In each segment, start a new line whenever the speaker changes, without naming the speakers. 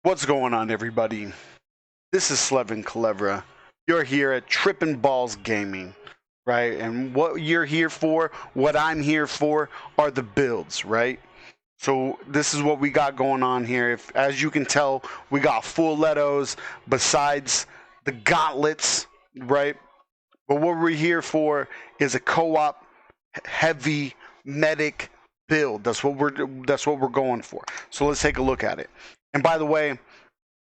What's going on, everybody? This is Slevin Kalevra. You're here at Trippin' Balls Gaming, right? And what you're here for, what I'm here for, are the builds, right? So this is what we got going on here. As you can tell, we got full Letos besides the gauntlets, right? But what we're here for is a co-op heavy medic build. That's what we're going for. So let's take a look at it. And by the way,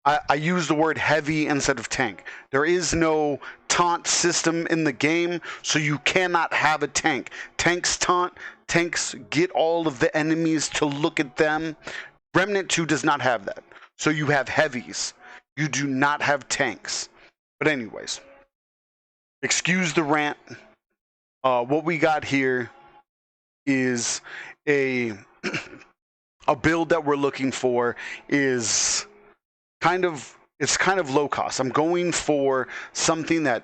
I use the word heavy instead of tank. There is no taunt system in the game, so you cannot have a tank. Tanks taunt. Tanks get all of the enemies to look at them. Remnant 2 does not have that. So you have heavies. You do not have tanks. But anyways, excuse the rant. What we got here is a build that we're looking for is kind of low cost. I'm going for something that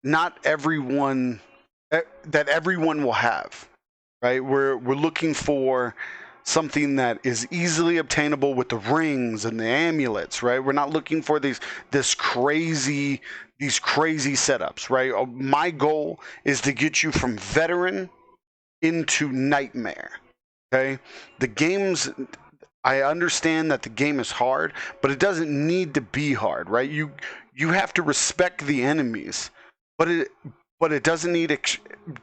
not everyone that everyone will have, right? We're looking for something that is easily obtainable with the rings and the amulets, right? We're not looking for these crazy setups, right? My goal is to get you from veteran into nightmare. Okay? I understand that the game is hard, but it doesn't need to be hard, right? You have to respect the enemies, but it doesn't need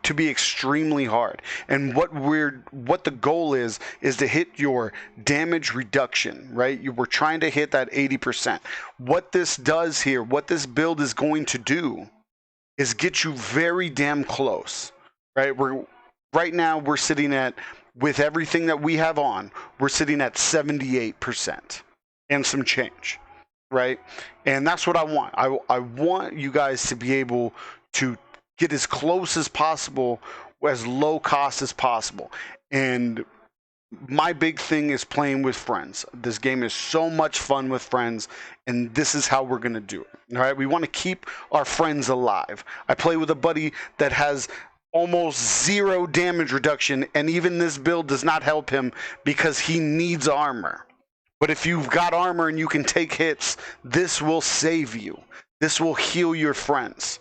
to be extremely hard. And what the goal is to hit your damage reduction, right? We're trying to hit that 80%. What this does here, what this build is going to do, is get you very damn close, right? Right now we're sitting at, with everything that we have on, we're sitting at 78% and some change, right? And that's what I want. I want you guys to be able to get as close as possible, as low cost as possible. And my big thing is playing with friends. This game is so much fun with friends, and this is how we're going to do it. All right? We want to keep our friends alive. I play with a buddy that has almost 0 damage reduction, and even this build does not help him because he needs armor. But if you've got armor and you can take hits, this will save you. This will heal your friends,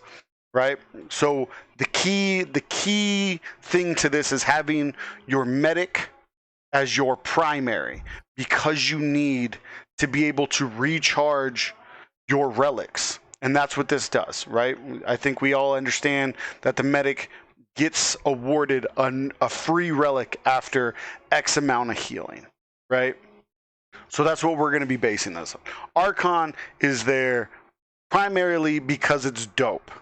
right? So the key thing to this is having your medic as your primary, because you need to be able to recharge your relics. And that's what this does, right? I think we all understand that the medic gets awarded a free relic after X amount of healing, right? So that's what we're going to be basing this on. Archon is there primarily because it's dope,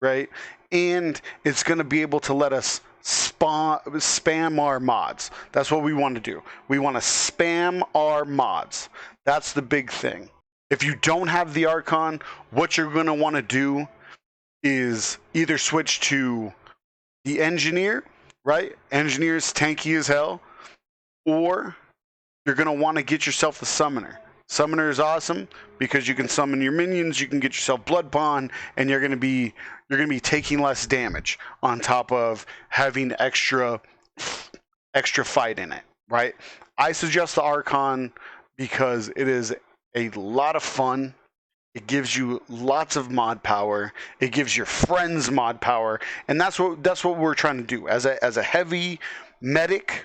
right? And it's going to be able to let us spam our mods. That's what we want to do. We want to spam our mods. That's the big thing. If you don't have the Archon, what you're going to want to do is either switch to the engineer, right? Engineer's tanky as hell. Or you're going to want to get yourself the summoner. Summoner is awesome because you can summon your minions, you can get yourself blood bond, and you're going to be taking less damage on top of having extra fight in it, right? I suggest the Archon because it is a lot of fun. It gives you lots of mod power. It gives your friends mod power, and that's what we're trying to do. As a heavy medic,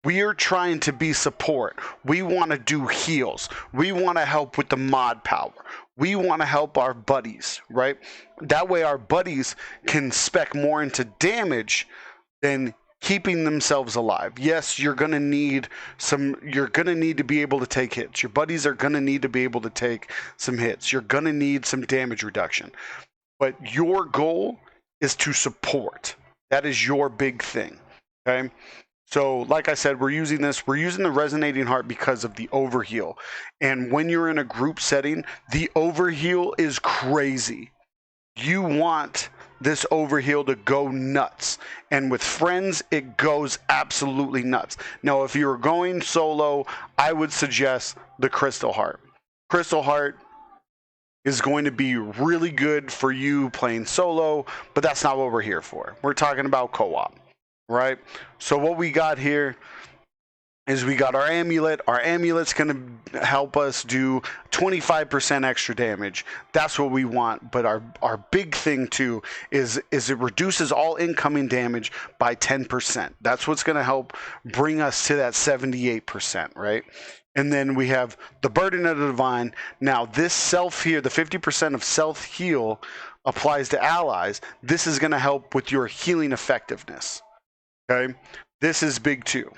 we are trying to be support. We want to do heals. We want to help with the mod power. We want to help our buddies, right? That way our buddies can spec more into damage than keeping themselves alive. Yes, you're going to need to be able to take hits. Your buddies are going to need to be able to take some hits. You're going to need some damage reduction. But your goal is to support. That is your big thing, okay? So, like I said, we're using the Resonating Heart because of the overheal. And when you're in a group setting, the overheal is crazy. You want this overheal to go nuts. And with friends, it goes absolutely nuts. Now, if you're going solo, I would suggest the Crystal Heart. Crystal Heart is going to be really good for you playing solo, but that's not what we're here for. We're talking about co-op, right? So what we got here is we got our amulet. Our amulet's going to help us do 25% extra damage. That's what we want. But our big thing too is it reduces all incoming damage by 10%. That's what's going to help bring us to that 78%, right? And then we have the Burden of the Divine. Now this self here, the 50% of self heal applies to allies. This is going to help with your healing effectiveness. Okay, this is big too.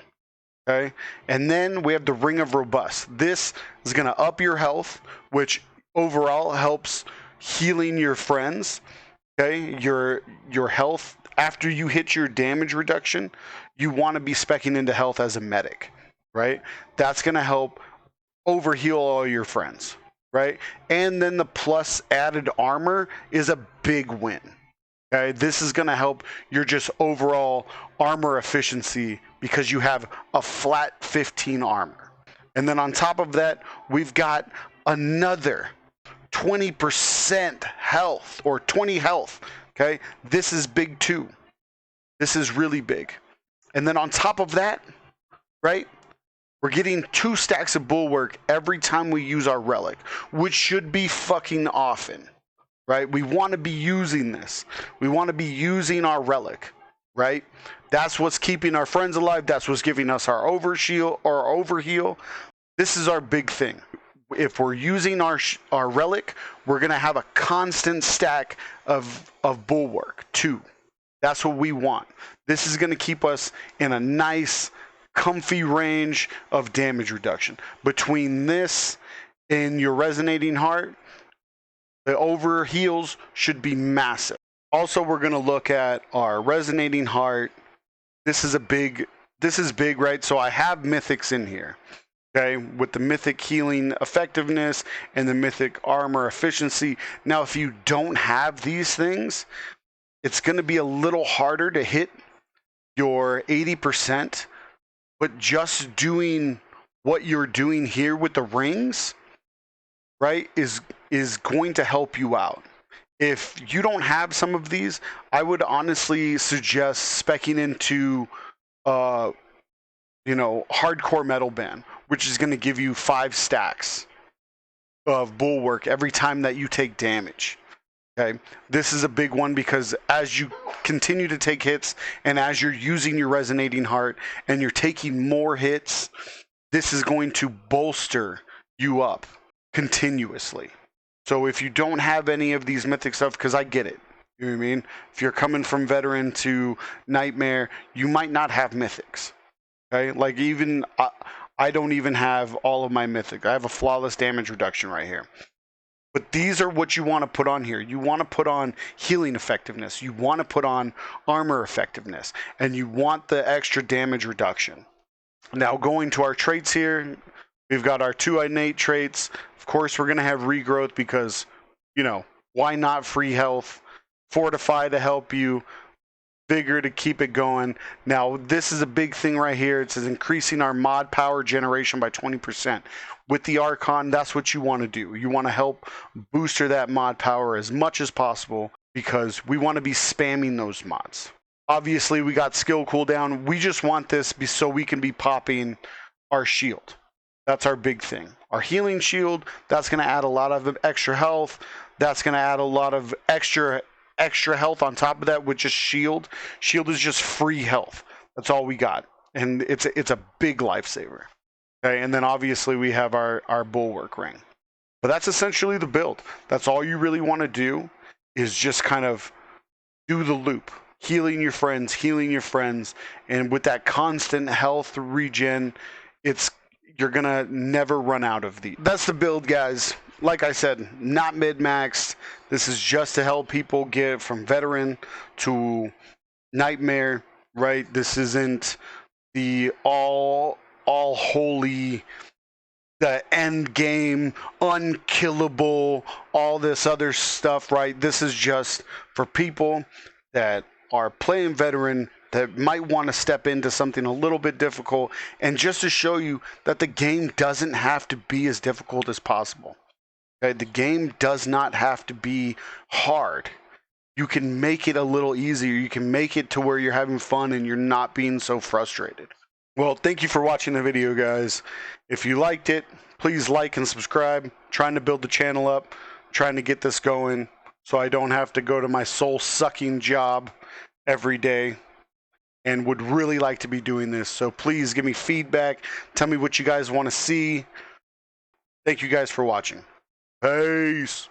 Okay, and then we have the Ring of Robust. This is going to up your health, which overall helps healing your friends. Okay, your health after you hit your damage reduction, you want to be speccing into health as a medic, right? That's going to help overheal all your friends, right? And then the plus added armor is a big win. Okay, this is going to help your just overall armor efficiency because you have a flat 15 armor. And then on top of that, we've got another 20% health or 20 health. Okay, this is big too. This is really big. And then on top of that, right, we're getting 2 stacks of bulwark every time we use our relic, which should be fucking often. Right? We want to be using this. We want to be using our relic, right? That's what's keeping our friends alive. That's what's giving us our overshield or overheal. This is our big thing. If we're using our relic, we're going to have a constant stack of bulwark too. That's what we want. This is going to keep us in a nice, comfy range of damage reduction. Between this and your Resonating Heart, the over heals should be massive. Also, we're going to look at our Resonating Heart. This is big, right? So I have mythics in here, okay, with the mythic healing effectiveness and the mythic armor efficiency. Now, if you don't have these things, it's going to be a little harder to hit your 80%, but just doing what you're doing here with the rings, right, is going to help you out. If you don't have some of these, I would honestly suggest speccing into hardcore metal band, which is going to give you 5 stacks of bulwark every time that you take damage. Okay, this is a big one because as you continue to take hits and as you're using your Resonating Heart and you're taking more hits, this is going to bolster you up continuously. So if you don't have any of these mythic stuff, because I get it, you know what I mean? If you're coming from veteran to nightmare, you might not have mythics. Okay, like even I don't even have all of my mythic. I have a flawless damage reduction right here. But these are what you want to put on here. You want to put on healing effectiveness. You want to put on armor effectiveness. And you want the extra damage reduction. Now going to our traits here, we've got our 2 innate traits. Of course, we're going to have regrowth because, why not free health? Fortify to help you. Vigor to keep it going. Now, this is a big thing right here. It says increasing our mod power generation by 20%. With the Archon, that's what you want to do. You want to help booster that mod power as much as possible because we want to be spamming those mods. Obviously, we got skill cooldown. We just want this so we can be popping our shield. That's our big thing. Our healing shield, that's going to add a lot of extra health. That's going to add a lot of extra health on top of that, which is shield. Shield is just free health. That's all we got. And it's a big lifesaver. Okay, and then obviously we have our bulwark ring. But that's essentially the build. That's all you really want to do is just kind of do the loop. Healing your friends, and with that constant health regen, you're gonna never run out of these. That's the build, guys. Like I said, not mid-maxed. This is just to help people get from veteran to nightmare, right? This isn't the all holy, the end game, unkillable, all this other stuff, right? This is just for people that are playing veteran that might want to step into something a little bit difficult, and just to show you that the game doesn't have to be as difficult as possible. Okay? The game does not have to be hard. You can make it a little easier. You can make it to where you're having fun and you're not being so frustrated. Well, thank you for watching the video, guys. If you liked it, please like and subscribe. I'm trying to build the channel up, trying to get this going so I don't have to go to my soul-sucking job every day, and would really like to be doing this. So please give me feedback. Tell me what you guys want to see. Thank you guys for watching. Peace.